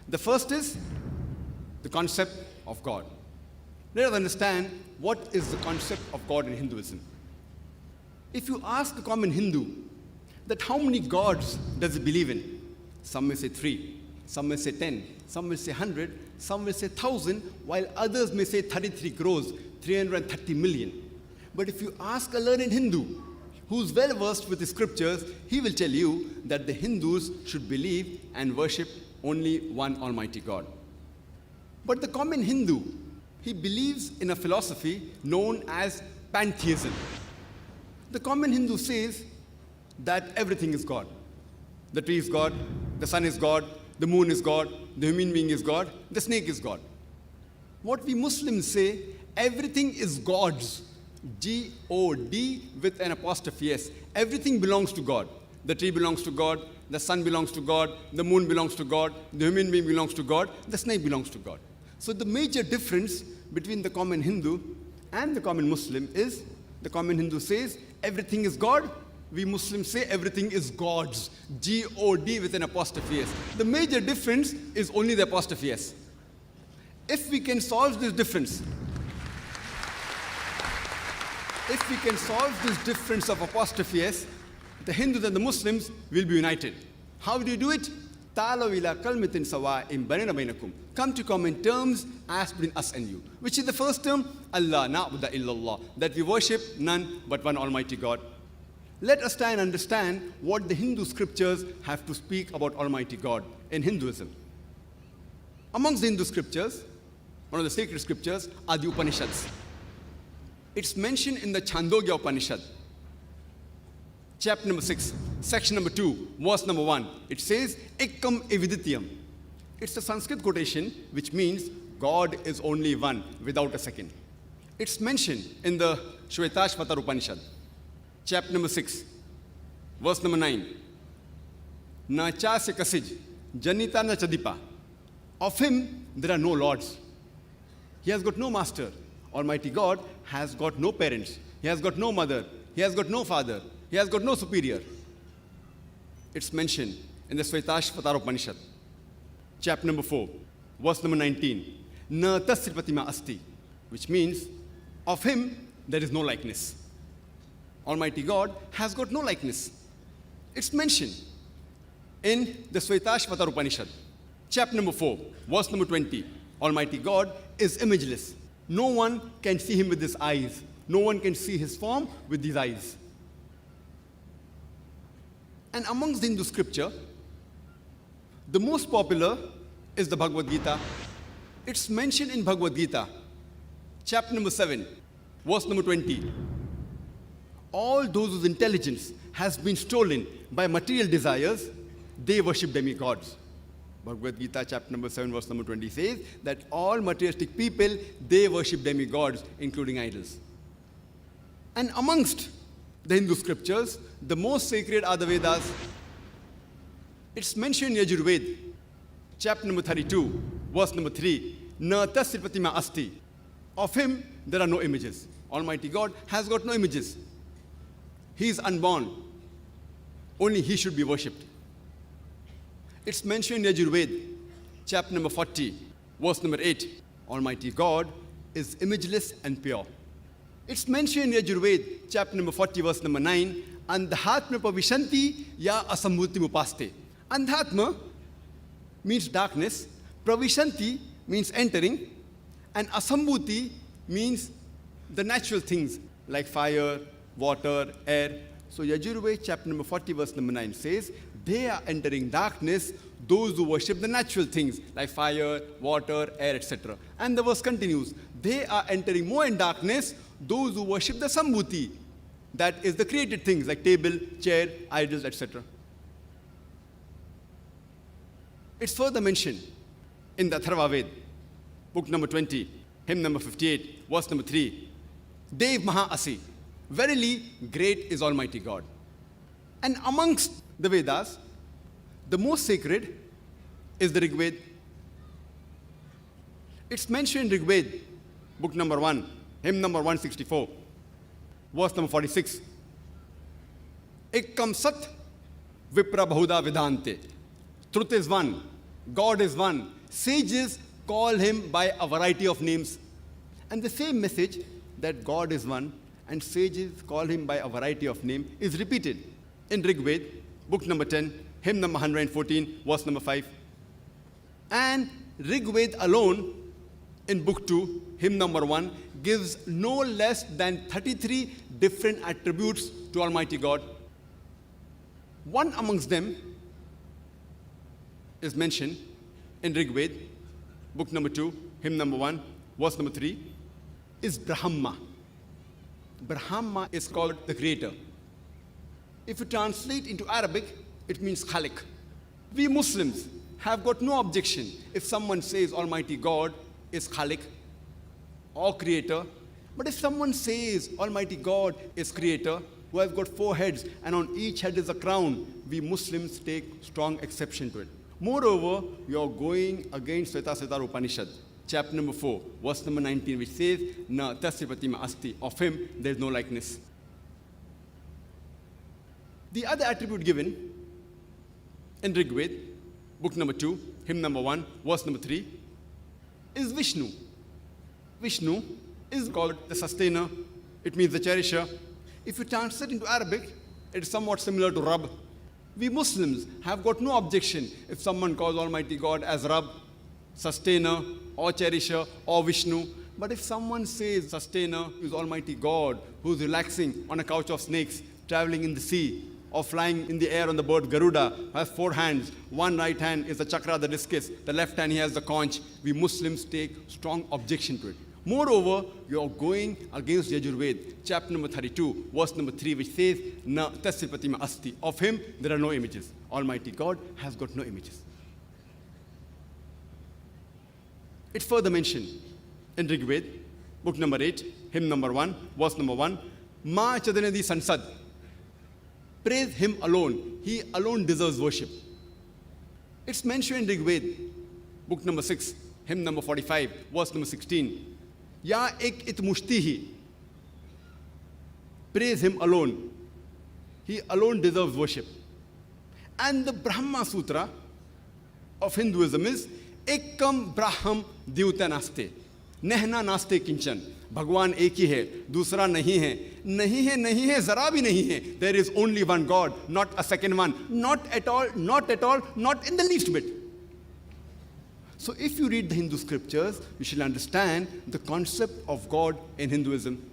The first is the concept of God. Let us understand what is the concept of God in Hinduism. If you ask a common Hindu that how many gods does he believe in, some may say 3, some may say 10, some may say 100, some may say 1,000, while others may say 33 crores, 330 million. But if you ask a learned Hindu who's well versed with the scriptures, he will tell you that the Hindus should believe and worship only one Almighty God. But the common Hindu, he believes in a philosophy known as pantheism. The common Hindu says that everything is God. The tree is God, the sun is God, the moon is God, the human being is God, the snake is God. What we Muslims say, everything is God's. G-O-D with an apostrophe S. Everything belongs to God. The tree belongs to God, the sun belongs to God, the moon belongs to God, the human being belongs to God, the snake belongs to God. So the major difference between the common Hindu and the common Muslim is the common Hindu says everything is God. We Muslims say everything is God's. G-O-D with an apostrophe S. The major difference is only the apostrophe S. If we can solve this difference, of apostrophe S, the Hindus and the Muslims will be united. How do you do it? Ta'alaw ila kalmatin sawa'in bainana bainakum. Come to common terms as between us and you. Which is the first term? Allah na'budu illallah. That we worship none but one Almighty God. Let us try and understand what the Hindu scriptures have to speak about Almighty God in Hinduism. Amongst the Hindu scriptures, one of the sacred scriptures are the Upanishads. It's mentioned in the Chandogya Upanishad, chapter number 6, section number 2, verse number 1. It says, Ekkam evidityam. It's a Sanskrit quotation which means God is only one without a second. It's mentioned in the Shvetashvatar Upanishad, chapter number 6, verse number 9. Na chasya kasij, janita na chadipa. Of him there are no lords. He has got no master. Almighty God has got no parents. He has got no mother. He has got no father. He has got no superior. It's mentioned in the Shvetashvatar Upanishad, chapter number 4, verse number 19. Na tasya pratima asti, which means of him there is no likeness. Almighty God has got no likeness. It's mentioned in the Shvetashvatar Upanishad, chapter number 4, verse number 20. Almighty God is imageless. No one can see him with his eyes. No one can see his form with these eyes. And amongst the Hindu scripture, the most popular is the Bhagavad Gita. It's mentioned in Bhagavad Gita, chapter number 7, verse number 20. All those whose intelligence has been stolen by material desires, they worship demigods. Bhagavad Gita, chapter number 7, verse number 20 says that all materialistic people, they worship demigods, including idols. And amongst the Hindu scriptures, the most sacred are the Vedas. It's mentioned in Yajurveda, chapter number 32, verse number 3. Na tasya pratima asti. Of him, there are no images. Almighty God has got no images. He is unborn. Only he should be worshipped. It's mentioned in Yajurveda, chapter number 40, verse number 8. Almighty God is imageless and pure. It's mentioned in Yajurveda, chapter number 40, verse number 9. Andhatma pravishanti ya asambhuti upaste. Andhatma means darkness, pravishanti means entering, and asambhuti means the natural things like fire, water, air. So Yajurveda, chapter number 40, verse number 9 says, they are entering darkness, those who worship the natural things like fire, water, air, etc. And the verse continues, they are entering more in darkness, those who worship the sambhuti, that is the created things like table, chair, idols, etc. It's further mentioned in the Atharva Veda, book number 20, hymn number 58, verse number 3. Dev Maha Asi. Verily, great is Almighty God. And amongst the Vedas, the most sacred is the Rig Veda. It's mentioned in Rig Veda, book number 1, hymn number 164, verse number 46. Ekkam sat vipra bahuda vidante. Truth is one, God is one, Sages call him by a variety of names. And the same message that God is one and sages call him by a variety of names is repeated in Rig Veda, book number 10, hymn number 114, verse number 5. And Rig Veda alone, in book 2, hymn number 1, gives no less than 33 different attributes to Almighty God. One amongst them is mentioned in Rig Veda, book number 2, hymn number 1, verse number 3, is Brahma. Brahma is called the creator. If you translate into Arabic, it means Khalik. We Muslims have got no objection if someone says Almighty God is Khalik or creator. But if someone says Almighty God is creator, who has got 4 heads and on each head is a crown, we Muslims take strong exception to it. Moreover, you are going against Svetasvatara Upanishad, chapter number 4, verse number 19, which says, Na tasya pratima asti, of him there is no likeness. The other attribute given in Rig Veda, book number 2, hymn number 1, verse number 3, is Vishnu. Vishnu is called the sustainer. It means the cherisher. If you translate into Arabic, it is somewhat similar to Rabb. We Muslims have got no objection if someone calls Almighty God as Rabb, sustainer, or cherisher, or Vishnu. But if someone says sustainer is Almighty God, who is relaxing on a couch of snakes, traveling in the sea, or flying in the air on the bird Garuda, who has 4 hands, one right hand is the chakra, the discus, the left hand he has the conch, we Muslims take strong objection to it. Moreover, you are going against Yajurved, chapter number 32, verse number 3, which says, Na tasya pratima asti. Of him there are no images. Almighty God has got no images. It's further mentioned in Rig Veda, book number 8, hymn number 1, verse number 1, Ma chadanadi sansad. Praise him alone. He alone deserves worship. It's mentioned in Rig Veda, book number 6, hymn number 45, verse number 16. Ya ek it mushtihi. Praise him alone. He alone deserves worship. And the Brahma Sutra of Hinduism is Ekam Braham Dyuta Naste. Nehna Naste Kinchan. भगवान एक ही है, दूसरा नहीं है, नहीं है, नहीं है, जरा भी नहीं है. There is only one God, not a second one. Not at all, not at all, not in the least bit. So if you read the Hindu scriptures, you shall understand the concept of God in Hinduism.